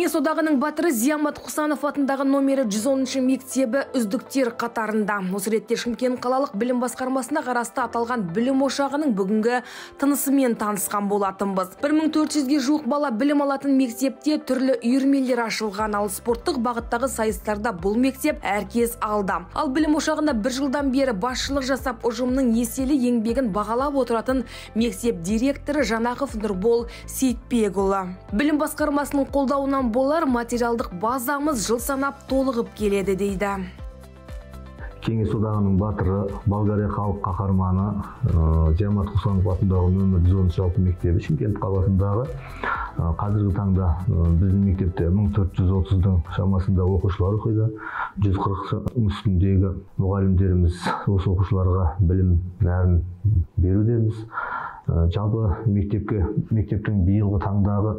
Кеңес одағының батыры Зиямат Құсанов атындағы номері 110 мектебі үздіктер қатарында. Осы ретте Шымкент қалалық білім басқармасына қарасты аталған білім ошағының бүгінгі тынысымен танысқан болатынбыз. 1400-ге жуық бала білім алатын мектепте түрлі үйірмелер ашылған, ал спорттық бағыттағы сайыстарда бұл мектеп әркез алды. Ал білім ошағында бір жылдан бері басшылық жасап, ұжымның еселі еңбегін бағалап отыратын мектеп директоры Жанақов Нұрбол Сейтбекұлы. Білім басқармасының қолдауынан болар, материалдық базамыз жыл санап толығып келеді дейді. Кеңес одағының батыры, Болгария халық қаһарманы Зиямат Құсанов атындағы нөмір 110 жалпы мектебі Шымкент қаласындағы. Қазіргі таңда біздің мектепте 1430-дің шамасында оқушылар оқиды. 140 үстіндегі мұғалімдеріміз осы оқушыларға білім нәрін берудеміз. Жалпы мектептің биылғы таңдағы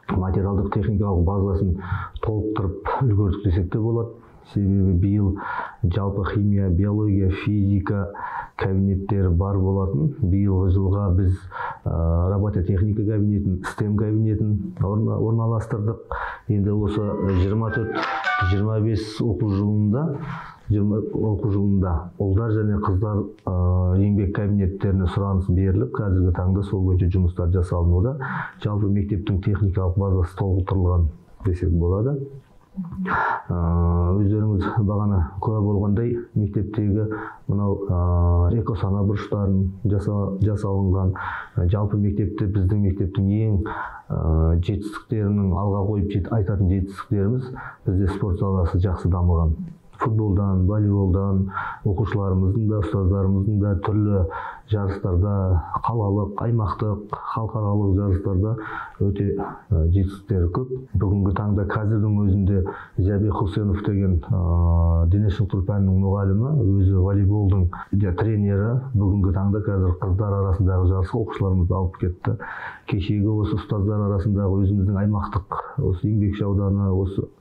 материалдық техникалық базасын толықтырып үлгердік десек те болады. Себебі биыл жалпы химия, биология, физика кабинеттері бар болатын. Биылғы жылға біз робототехника кабинетін, STEM кабинетін орналастырдық. Енді осы 24-25 оқу жылында ұлдар және қыздар еңбек кабинеттеріне сұраныс беріліп, қазіргі таңда сол бойынша жұмыстар жасалынуда. Жалпы мектептің техникалық базасы толықтырылған десек болады. Өздеріңіз бағана куә болғандай, мектептегі мынау экосана бұрыштарын жасалынған. Жалпы мектепте біздің мектептің ең жетістіктерінің алға қойып айтатын жетістіктеріміз, бізде спорт саласы жақсы дамыған. Футболдан, волейболдан оқушыларымыздың да, ұстаздарымыздың да түрлі жарыстарда, қалалық, аймақтық, халықаралық жарыстарда өте жетістіктері көп. Бүгінгі таңда қазірдің өзінде Зәбек Хусенов деген дене шынықтыру пәнінің мұғалімі, өзі волейболдың тренері, бүгінгі таңда қазір қыздар арасындағы жарысқа оқушыларымызды алып кетті. Кешегі осы ұстаздар арасындағы өзіміздің аймақтық, осы Еңбекші ауданы, осы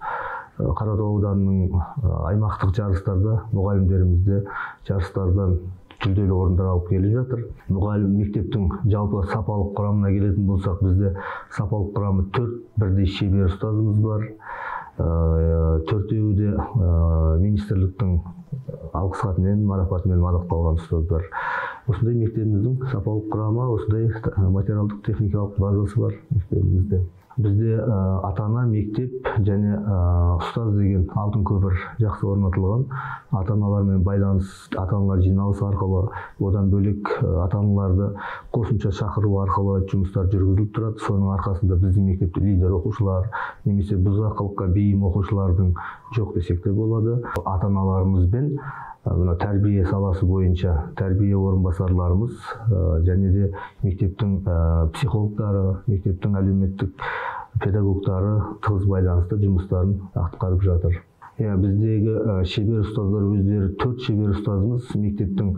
Қаратау ауданының аймақтық жарыстарда мұғалімдерімізде жарыстардан жүлделі орындар алып келіп жатыр. Мұғалім мектептің жалпы сапалық құрамына келетін болсақ, бізде сапалық құрамы 4 бірдей шебер ұстазымыз бар. 4-еуі де министрліктің алғыс хатымен, марапатымен мадақталған ұстаздар. Осындай мектебіміздің сапалық құрамы, осындай материалдық техникалық базасы бар мектебімізде. Бізде ата-ана, мектеп және ұстаз деген алтын көпір жақсы орнатылған. Ата-аналармен байланыс, ата-аналар жиналысы арқылы, одан бөлек ата-аналарды қосымша шақыру арқылы жұмыстар жүргізіліп тұрады. Соның арқасында біздің мектепте лидер оқушылар, немесе бұзақылыққа бейім оқушылардың жоқ десек те болады. Ата-аналарымызбен тәрбие саласы бойынша тәрбие орынбасарларымыз және де мектептің психологтары, мектептің әлеуметтік педагогтары тығыз байланысты жұмыстарын атқарып жатыр. Біздегі шебер ұстаздар өздері 4 шебер ұстазымыз мектептің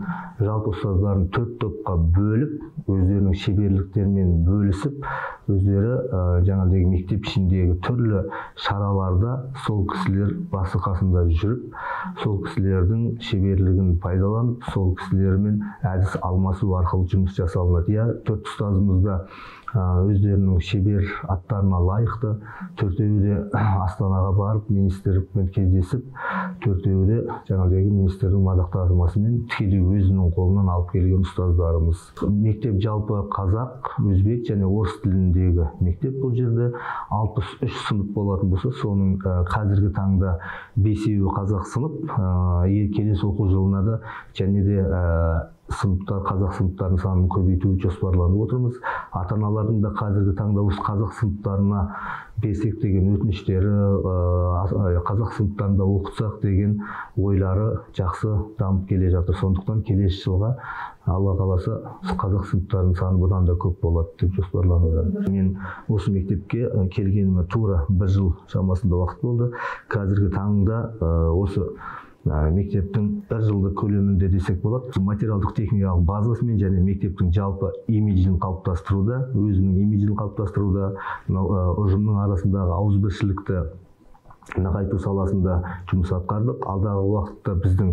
жалпы ұстаздарын 4 топқа бөліп, өздерінің шеберліктерімен бөлісіп, өздері жаңағыдай мектеп ішіндегі түрлі шараларда сол кісілер басы қасында жүріп, сол кісілердің шеберлігін пайдаланып, сол кісілермен әдіс алмасу арқылы жұмыс жасалынады. 4 ұстазымыз да өздерінің шебер аттарына лайықты. 4-еуі де Астанаға барып, министрлікпен кездесіп, 4-еуі де жаңағыдай министрдің мадақтамасымен тікелей өзінің қолынан алып келген ұстаздарымыз. Мектеп жалпы қазақ, өзбек және орыс тіліндегі мектеп. Бұл жерде 63 сынып болатын болса, соның қазіргі таңда 5-еуі қазақ сынып, келесі оқу жылына да және де сыныптар, қазақ сыныптарының санын көбейту жоспарланып отырмыз. Ата-аналардың да қазіргі таңда осы қазақ сыныптарына берсек деген өтініштері, қазақ сыныптарында оқытсақ деген ойлары жақсы дамып келе жатыр. Сондықтан келесі жылға Алла қаласа қазақ сыныптарының саны бұдан да көп болады деп жоспарлануда. Мен осы мектепке келгеніме тура 1 жыл шамасында уақыт болды. Қазіргі таңда осы мектептің 1 жылдық көлемінде десек болады. Материалдық техникалық базасымен және мектептің жалпы имиджін қалыптастыруда, өзінің имиджін қалыптастыруда, ұжымның арасындағы ауызбіршілікті нығайту саласында жұмыс атқардық. Алдағы уақытта біздің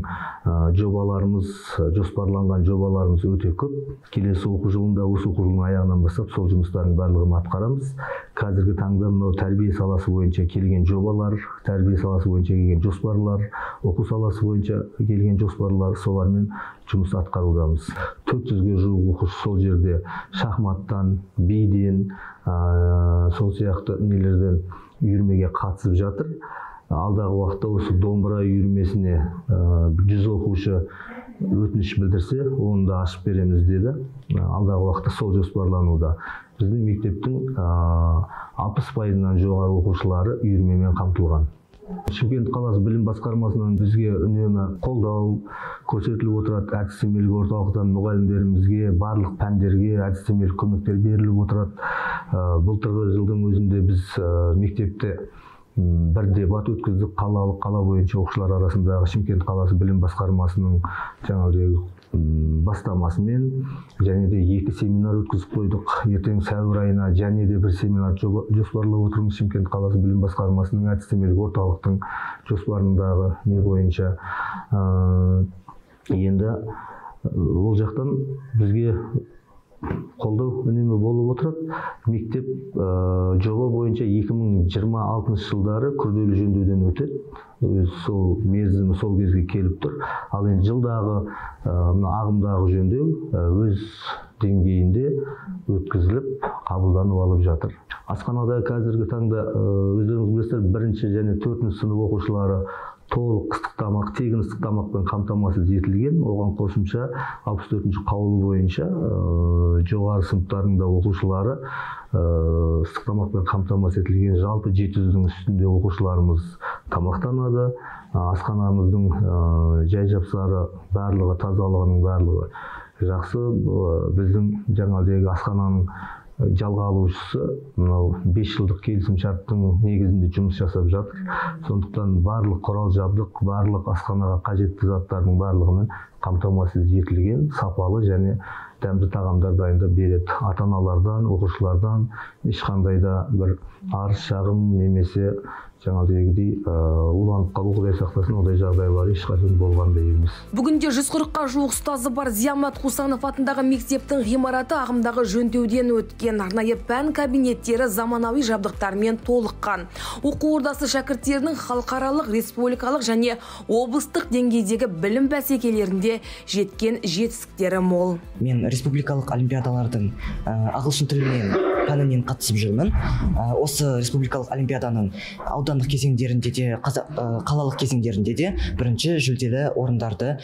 жобаларымыз, жоспарланған жобаларымыз өте көп. Келесі оқу жылында, осы оқу жылының аяғынан бастап сол жұмыстардың барлығын атқарамыз. Қазіргі таңда мынау тәрбие саласы бойынша келген жобалар, тәрбие саласы бойынша келген жоспарлар, оқу саласы бойынша келген жоспарлар, солармен жұмыс атқарудамыз. 400-ге жуық оқушы сол жерде шахматтан, биден, сол сияқты нелерден үйірмеге қатысып жатыр. Алдағы уақытта осы домбыра үйірмесіне 100 оқушы өтініш білдірсе, оны да ашып береміз деді. Алдағы уақытта сол жоспарлануда. Біздің мектептің 60%-нан жоғары оқушылары үйірмемен қамтылған. Шымкент қаласы білім басқармасынан бізге үнемі қолдау көрсетіліп отырады. Әдістемелік орталықтан мұғалімдерімізге барлық пәндерге әдістемелік көмектер беріліп отырады. Былтырғы жылдың өзінде біз мектепте бір дебат өткіздік. Қала бойынша оқушылар арасындағы Шымкент қаласы білім басқармасының жаңағы бастамасымен және де 2 семинар өткізіп қойдық. Ертең сәуір айына және де бір семинар жоспарлап отырмыз. Шымкент қаласы білім басқармасының әдістемелік орталықтың жоспарындағы не бойынша. Енді ол жақтан бізге қолдау үнемі болып отырады. Мектеп жоба бойынша 2026 жылдары күрделі жөндеуден өтеді. Сол мерзімі сол кезге келіп тұр. Ал енді жылдағы ағымдағы жөндеу өз деңгейінде өткізіліп, қабылданып алып жатыр. Асханада қазіргі таңда өздеріңіз білесіздер, 1-ші және 4-ші сынып оқушылары толық ыстық тамақ, тегін ыстық тамақпен қамтамасыз етілген. Оған қосымша 64-ші қаулы бойынша жоғары сыныптарында оқушылары ыстық тамақпен қамтамасыз етілген. Жалпы 700-дің үстінде оқушыларымыз тамақтанады. Асханамыздың жай жапсары барлығы, тазалығының барлығы жақсы. Біздің жаңағы асхананың жалға алушысы мынау 5 жылдық келісім шарттың негізінде жұмыс жасап жатыр. Сондықтан барлық құрал жабдық, барлық асханаға қажетті заттардың барлығымен қамтамасыз етілген, сапалы және дәмді тағамдар дайындап береді. Ата-аналардан, оқушылардан ешқандай да бір арыз шағым немесе жаңағыдегідей уланып қалу, Құдай сақтасын, ондай жағдайлар ешқашан болғандай емес. Бүгінде 140-қа жуық ұстазы бар Зиямат Хусанов атындағы мектептің ғимараты ағымдағы жөндеуден өткен. Арнайы пән кабинеттері заманауи жабдықтармен толыққан. Оқу ордасы шәкірттерінің халықаралық, республикалық және облыстық деңгейдегі білім бәсекелерінде жеткен жетістіктері мол. Мен республикалық олимпиадалардың ағылшын тілінен пәнінен қатысып жүрмін. Осы республикалық олимпиаданың аудандық кезеңдерінде де, қалалық кезеңдерінде де бірінші жүлделі орындарды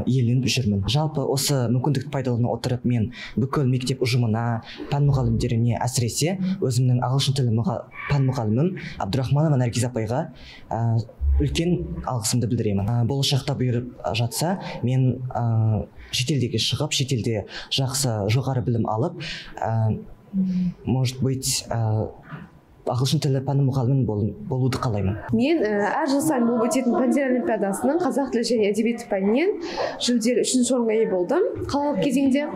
иеленіп жүрмін. Жалпы осы мүмкіндікті пайдалана отырып, мен бүкіл мектеп ұжымына, пән мұғалімдеріне, әсіресе өзімнің ағылшын тілі пән мұғалімім Абдурахманова Наргиз апайға үлкен алғысымды білдіремін. Болашақта бұйырып жатса, мен шетелдеге шығып, шетелде жақсы жоғары білім алып, может быть, ағылшын тілі пәні мұғалімін болуды қалаймын. Мен әр жыл сайын болып өтетін пәндер олимпиадасының қазақ тілі және әдебиеті пәнінен жүлделі 3-ші орынға ие болдым қалалық кезеңде.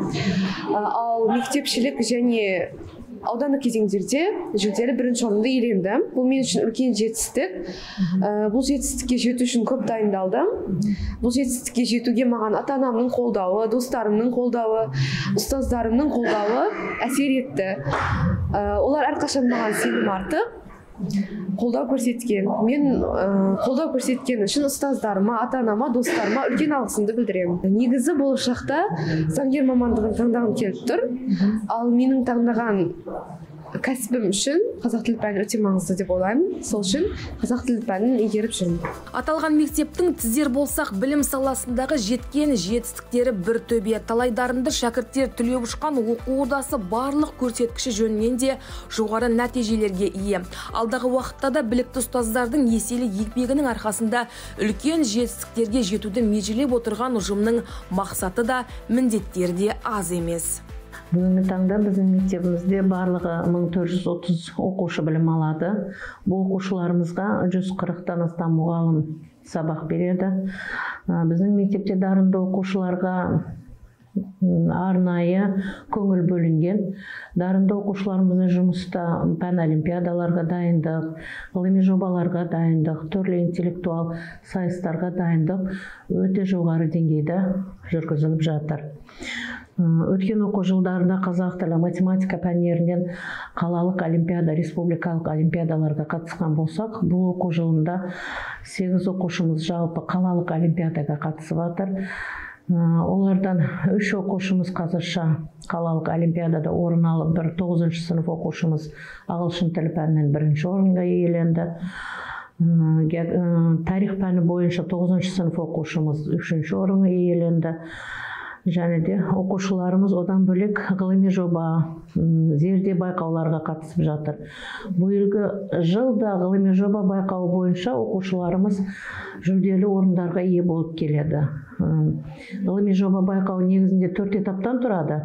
Ал мектепшілік және аудандық кезеңдерде жүлделі 1-ші орынды иелендім. Бұл мен үшін үлкен жетістік. Бұл жетістікке жету үшін көп дайындалдым. Бұл жетістікке жетуге маған ата-анамның қолдауы, достарымның қолдауы, ұстаздарымның қолдауы әсер етті. Олар әрқашан маған сенім артып, қолдау көрсеткен. Мен қолдау көрсеткен үшін ұстаздарыма, ата-анама, достарыма үлкен алғысымды білдіремін. Негізі болашақта заңгер мамандығын таңдағым келіп тұр. Ал менің таңдаған кәсібім үшін қазақ тілі пәні өте маңызды деп ойлаймын. Сол үшін қазақ тілі пәнін игеріп жүрмін. Аталған мектептің тізер болсақ, білім саласындағы жеткен жетістіктері бір төбе. Талай дарынды шәкірттер түлеп ұшқан оқу ордасы барлық көрсеткіші жөнінен де жоғары нәтижелерге ие. Алдағы уақытта да білікті ұстаздардың еселі еңбегінің арқасында үлкен жетістіктерге жетуді межелеп отырған ұжымның мақсаты да міндеттері де аз емес. Бүгінгі таңда біздің мектебімізде барлығы 1430 оқушы білім алады. Бұл оқушыларымызға 140-тан астам мұғалім сабақ береді. Біздің мектепте дарынды оқушыларға арнайы көңіл бөлінген. Дарынды оқушыларымыздың жұмыста пән олимпиадаларға дайындық, ғылыми жобаларға дайындық, түрлі интеллектуал сайыстарға дайындық өте жоғары деңгейде жүргізіліп жатыр. Өткен оқу жылдарында қазақ тілі, математика пәндерінен қалалық олимпиада, республикалық олимпиадаларға қатысқан болсақ, бұл оқу жылында 8 оқушымыз жалпы қалалық олимпиадаға қатысып жатыр. Олардан 3 оқушымыз қазірше қалалық олимпиадада орын алып, 9 сынып оқушымыз ағылшын тілі пәнінен 1-ші орынға иеленді. Тарих пәні бойынша 9 сынып оқушымыз 3-ші орынға иеленді. Және де оқушыларымыз одан бөлек ғылыми жоба, зерде байқауларға қатысып жатыр. Биылғы жылда ғылыми жоба байқауы бойынша оқушыларымыз жүлделі орындарға ие болып келеді. Ғылыми жоба байқауы негізінде 4 этаптан тұрады.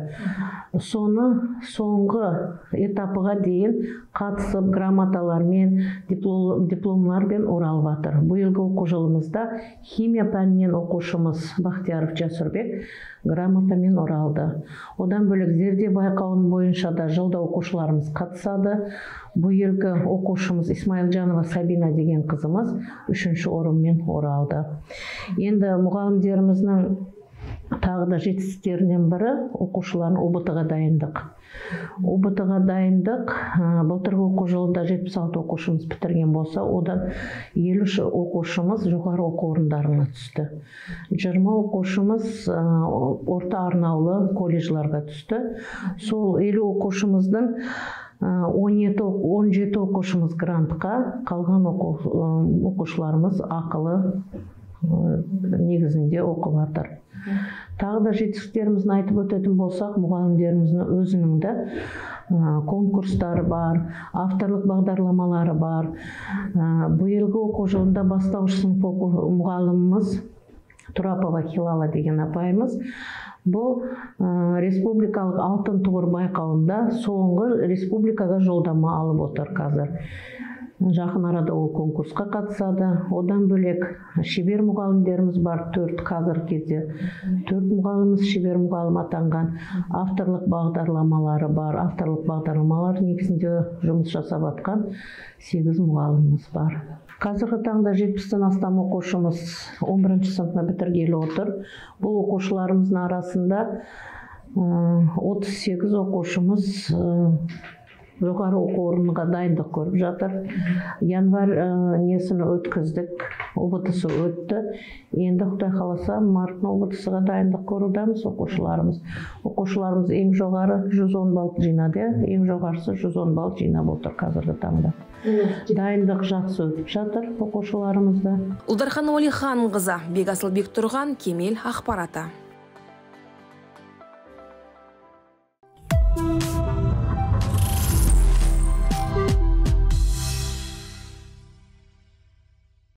Соны соңғы этапыға дейін қатысып, грамоталармен, дипломлармен оралып жатыр. Биылғы оқу жылымызда химия пәнінен оқушымыз Бақтияров Жасурбек грамотамен оралды. Одан бөлек зерде байқауын бойынша да жылда оқушыларымыз қатысады. Биылғы оқушымыз Исмаилжанова Сабина деген қызымыз 3-ші орынмен оралды. Енді мұғалімдеріміздің тағы да жетістіктерінен бірі оқушыларын ОБТ-ға дайындық. ОБТ-ға дайындық, былтырғы оқу жылында 76 оқушымыз бітірген болса, одан 53 оқушымыз жоғары оқу орындарына түсті. 20 оқушымыз орта арнаулы колледжларға түсті. Сол 50 оқушымыздың 17 оқушымыз грантқа, қалған оқушыларымыз ақылы негізінде оқып жатыр. Тағы да жетістіктерімізді айтып өтетін болсақ, мұғалімдеріміздің өзінің де конкурстары бар, авторлық бағдарламалары бар. Биылғы оқу жылында бастауыш сынып мұғаліміміз Турапова Хилала деген апайымыз бұл республикалық алтын тұғыр байқауында соңғы республикаға жолдама алып отыр қазір. Жақын арада ол конкурсқа қатысады. Одан бөлек шебер мұғалімдеріміз бар, 4 қазір кезде. 4 мұғаліміміз шебер мұғалім атанған. Авторлық бағдарламалары бар. Авторлық бағдарламалар негізінде жұмыс жасап атқан 8 мұғаліміміз бар. Қазіргі таңда 70-тен астам оқушымыз 11-ші сыныпты бітіргелі отыр. Бұл оқушыларымыздың арасында 38 оқушымыз жоғары оқу орнына дайындық көріп жатыр. Январь несіні өткіздік, ОБТ-сы өтті. Енді Құдай қаласа март ОБТ-сыға дайындық көрудеміз оқушыларымыз. Оқушыларымыз ең жоғары 110 балл жинады, ең жоғарысы 110 балл жинап отыр қазіргі таңда. Дайындық жақсы өтіп жатыр оқушыларымызда. Ұлдархан Уәлиханқызы, Бекасыл Бектұрған, Кемел ақпараты.